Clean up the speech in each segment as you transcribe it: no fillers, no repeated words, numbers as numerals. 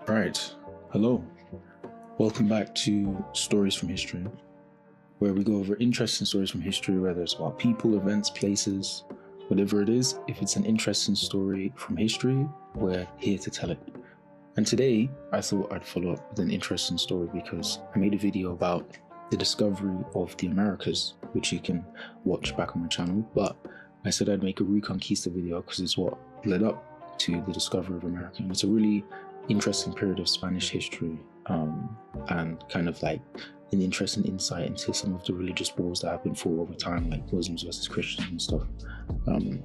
Right. Hello. Welcome back to Stories from History, where we go over interesting stories from history, whether it's about people, events, places, whatever it is. If it's an interesting story from history, we're here to tell it. And today, I thought I'd follow up with an interesting story because I made a video about the discovery of the Americas, which you can watch back on my channel, but I said I'd make a Reconquista video because it's what led up to the discovery of America. And it's a really interesting period of Spanish history, and kind of like an interesting insight into some of the religious wars that have been fought over time, like Muslims versus Christians and stuff. And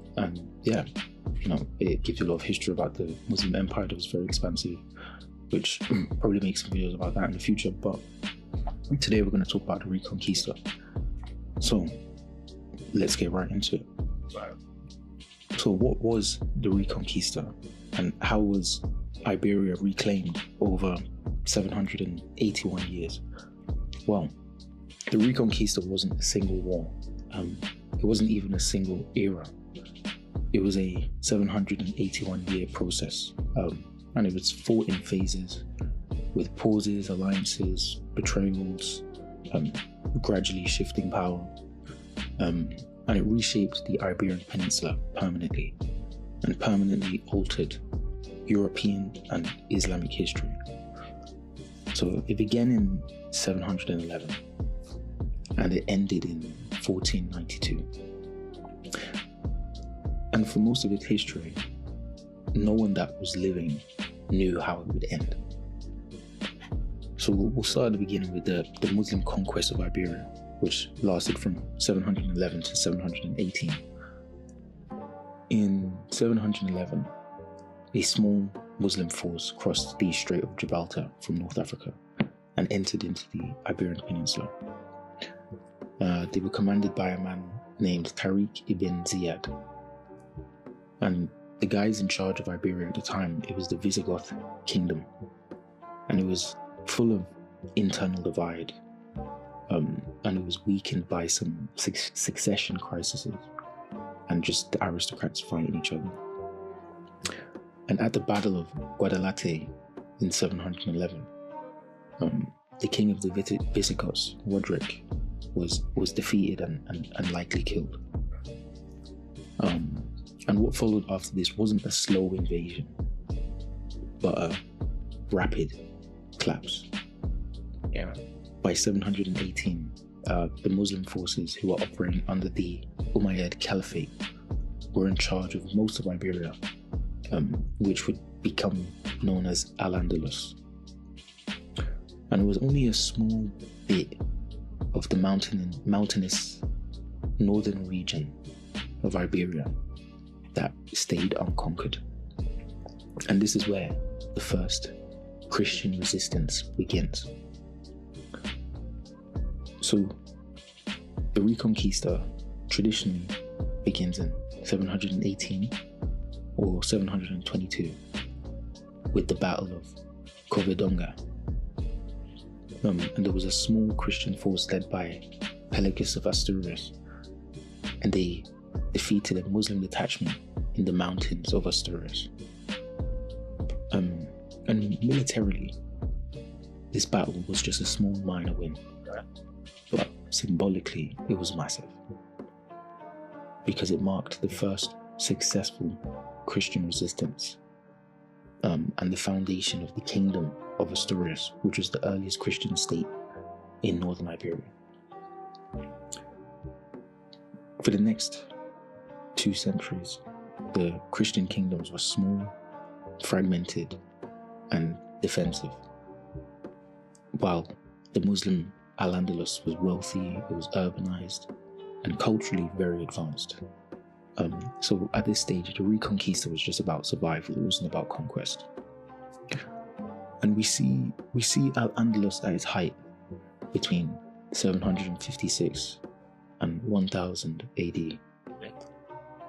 yeah, it gives you a lot of history about the Muslim empire that was very expansive, which probably make some videos about that in the future. But today we're going to talk about the Reconquista. So let's get right into it. So what was the Reconquista, and how was Iberia reclaimed over 781 years? Well, the Reconquista wasn't a single war. It wasn't even a single era. It was a 781-year process, and it was fought in phases, with pauses, alliances, betrayals, gradually shifting power, and it reshaped the Iberian Peninsula permanently, and permanently altered European and Islamic history. So it began in 711 and it ended in 1492. And for most of its history, no one that was living knew how it would end. So we'll start at the beginning with the Muslim conquest of Iberia, which lasted from 711 to 718. In 711, a small Muslim force crossed the Strait of Gibraltar from North Africa and entered into the Iberian Peninsula. They were commanded by a man named Tariq ibn Ziyad. And the guys in charge of Iberia at the time, it was the Visigoth kingdom. And it was full of internal divide. And it was weakened by some succession crises and just the aristocrats fighting each other. And at the Battle of Guadalete in 711, the king of the Visigoths, Roderick, was defeated and likely killed. And what followed after this wasn't a slow invasion, but a rapid collapse. Yeah. By 718, the Muslim forces who were operating under the Umayyad Caliphate were in charge of most of Iberia, which would become known as Al-Andalus. And it was only a small bit of the mountainous northern region of Iberia that stayed unconquered. And this is where the first Christian resistance begins. So the Reconquista traditionally begins in 718 or 722 with the Battle of Covadonga. And there was a small Christian force led by Pelagius of Asturias, and they defeated a Muslim detachment in the mountains of Asturias. And militarily, this battle was just a small minor win, but symbolically it was massive, because it marked the first successful Christian resistance, and the foundation of the Kingdom of Asturias, which was the earliest Christian state in northern Iberia. For the next 2 centuries, the Christian kingdoms were small, fragmented, and defensive, while the Muslim Al-Andalus was wealthy, it was urbanized, and culturally very advanced. So at this stage, the Reconquista was just about survival, it wasn't about conquest. And we see Al-Andalus at its height between 756 and 1000 AD.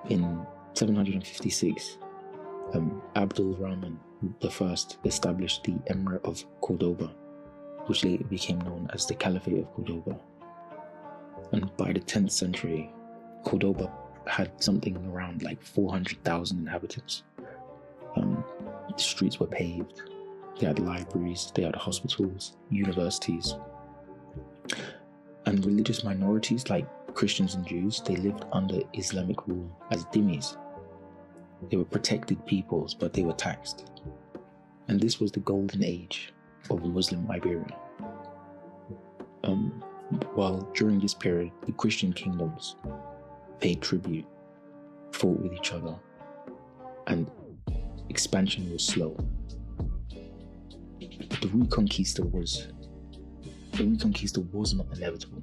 In 756, Abdul Rahman I established the Emirate of Cordoba, which later became known as the Caliphate of Cordoba. And by the 10th century, Cordoba had something around like 400,000 inhabitants. The streets were paved, they had libraries, they had hospitals, universities. And religious minorities like Christians and Jews, they lived under Islamic rule as dhimmis. They were protected peoples, but they were taxed. And this was the golden age of Muslim Iberia. While during this period, the Christian kingdoms paid tribute, fought with each other, and expansion was slow. But the Reconquista was not inevitable.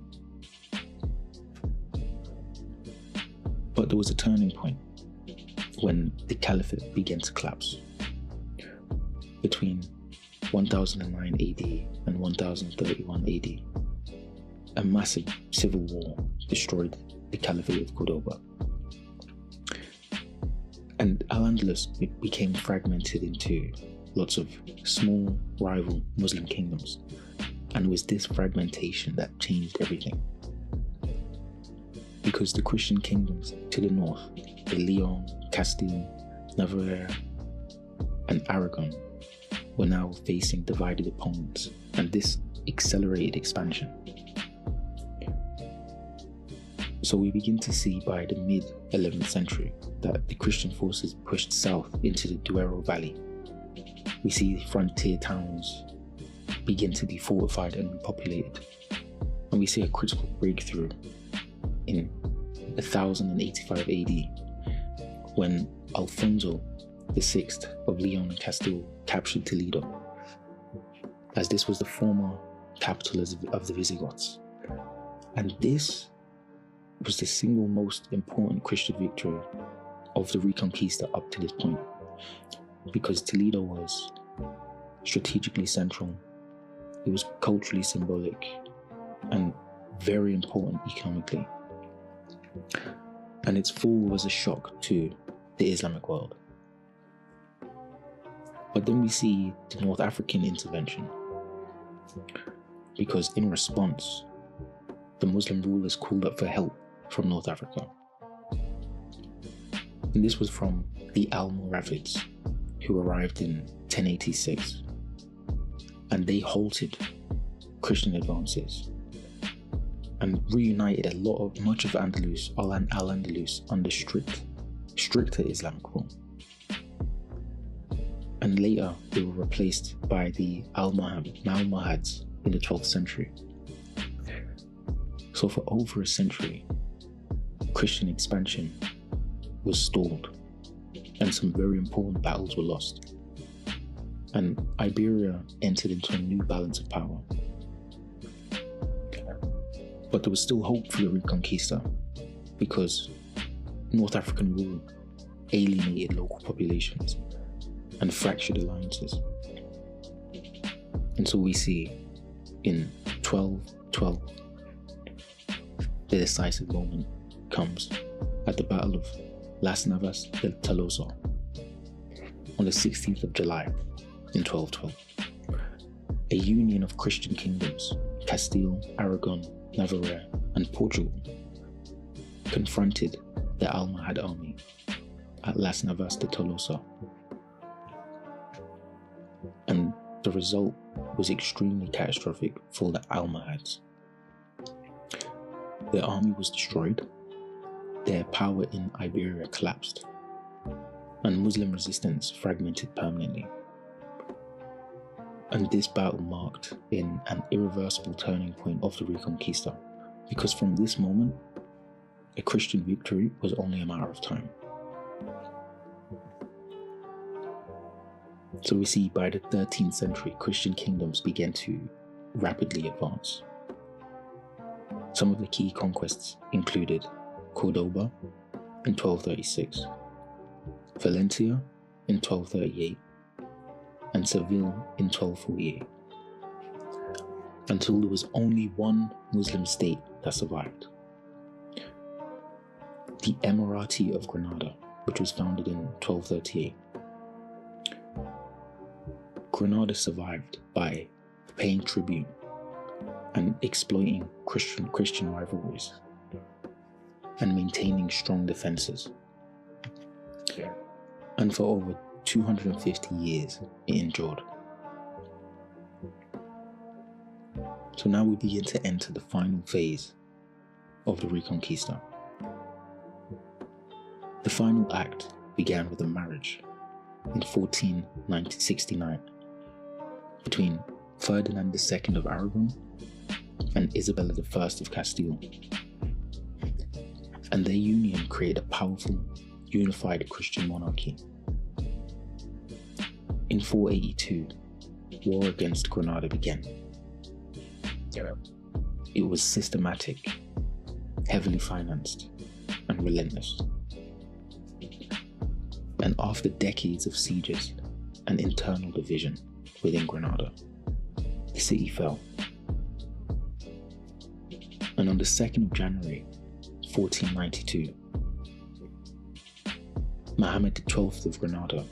But there was a turning point when the caliphate began to collapse. Between 1009 AD and 1031 AD, a massive civil war destroyed the Caliphate of Cordoba. And Al-Andalus became fragmented into lots of small rival Muslim kingdoms. And it was this fragmentation that changed everything. Because the Christian kingdoms to the north, the León, Castile, Navarre, and Aragon, were now facing divided opponents, and this accelerated expansion. So we begin to see by the mid-11th century that the Christian forces pushed south into the Duero Valley. We see frontier towns begin to be fortified and repopulated. And we see a critical breakthrough in 1085 AD when Alfonso VI of León and Castile captured Toledo, as this was the former capital of the Visigoths. And this was the single most important Christian victory of the Reconquista up to this point, because Toledo was strategically central, it was culturally symbolic, and very important economically. And its fall was a shock to the Islamic world. But then we see the North African intervention, because in response, the Muslim rulers called up for help from North Africa. And this was from the Almoravids, who arrived in 1086, and they halted Christian advances and reunited much of Al-Andalus under stricter Islamic rule. And later they were replaced by the Almohads in the 12th century. So for over a century, Christian expansion was stalled, and some very important battles were lost. And Iberia entered into a new balance of power. But there was still hope for the Reconquista, because North African rule alienated local populations and fractured alliances. And so we see in 1212, the decisive moment comes at the Battle of Las Navas de Tolosa on the 16th of July in 1212. A union of Christian kingdoms, Castile, Aragon, Navarre, and Portugal, confronted the Almohad army at Las Navas de Tolosa. And the result was extremely catastrophic for the Almohads. Their army was destroyed, their power in Iberia collapsed, and Muslim resistance fragmented permanently. And this battle marked an irreversible turning point of the Reconquista, because from this moment, a Christian victory was only a matter of time. So we see by the 13th century, Christian kingdoms began to rapidly advance. Some of the key conquests included Cordoba in 1236, Valencia in 1238, and Seville in 1248, until there was only one Muslim state that survived: the Emirati of Granada, which was founded in 1238. Granada survived by paying tribute and exploiting Christian rivalries and maintaining strong defenses. And for over 250 years it endured. So now we begin to enter the final phase of the Reconquista. The final act began with a marriage in 1469 between Ferdinand II of Aragon and Isabella I of Castile. And their union created a powerful, unified Christian monarchy. In 482, war against Granada began. It was systematic, heavily financed, and relentless. And after decades of sieges and internal division within Granada, the city fell. And on the 2nd of January, 1492, Mohammed XII of Granada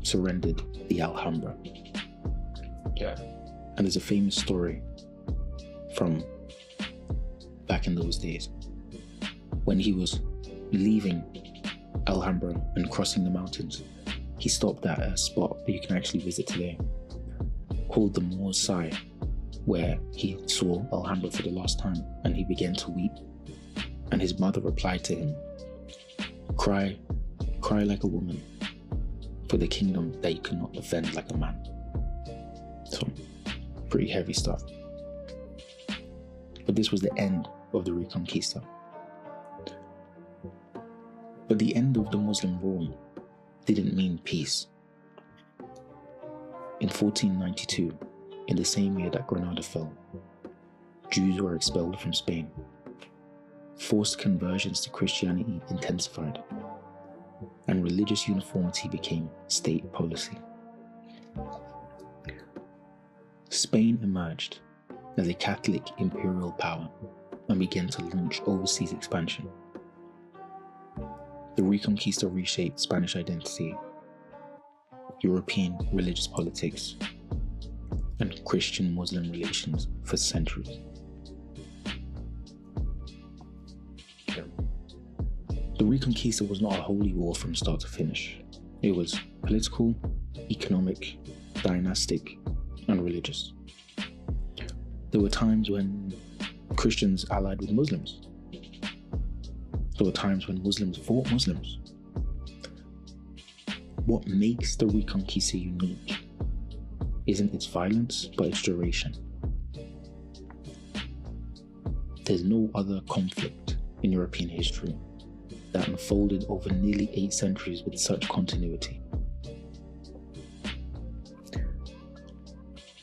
surrendered the Alhambra. And there's a famous story from back in those days when he was leaving Alhambra and crossing the mountains. He stopped at a spot that you can actually visit today called the Moor's Sigh, where he saw Alhambra for the last time, and he began to weep. And his mother replied to him, cry like a woman for the kingdom that you cannot defend like a man. So, pretty heavy stuff. But this was the end of the Reconquista. But the end of the Muslim rule didn't mean peace. In 1492, in the same year that Granada fell, Jews were expelled from Spain. Forced conversions to Christianity intensified, and religious uniformity became state policy. Spain emerged as a Catholic imperial power and began to launch overseas expansion. The Reconquista reshaped Spanish identity, European religious politics, and Christian-Muslim relations for centuries. The Reconquista was not a holy war from start to finish. It was political, economic, dynastic, and religious. There were times when Christians allied with Muslims. There were times when Muslims fought Muslims. What makes the Reconquista unique isn't its violence, but its duration. There's no other conflict in European history that unfolded over nearly 8 centuries with such continuity.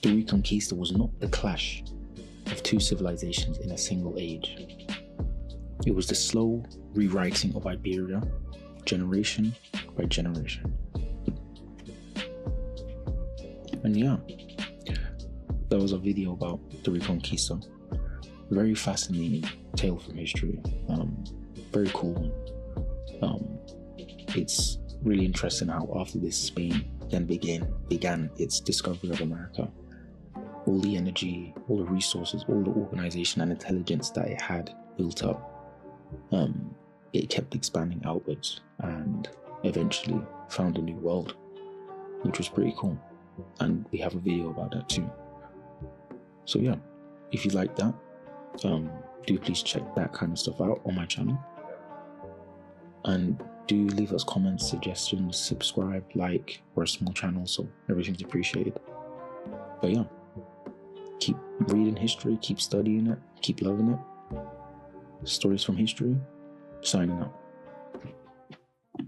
The Reconquista was not the clash of 2 civilizations in a single age. It was the slow rewriting of Iberia, generation by generation. And yeah, that was a video about the Reconquista. Very fascinating tale from history. Very cool. It's really interesting how after this Spain then began its discovery of America. All the energy, all the resources, all the organization and intelligence that it had built up, it kept expanding outwards and eventually found a new world, which was pretty cool. And we have a video about that too. So yeah, if you like that, do please check that kind of stuff out on my channel. And do leave us comments, suggestions, subscribe, like. We're a small channel, so everything's appreciated. But yeah, keep reading history, keep studying it, keep loving it. Stories from history, signing out.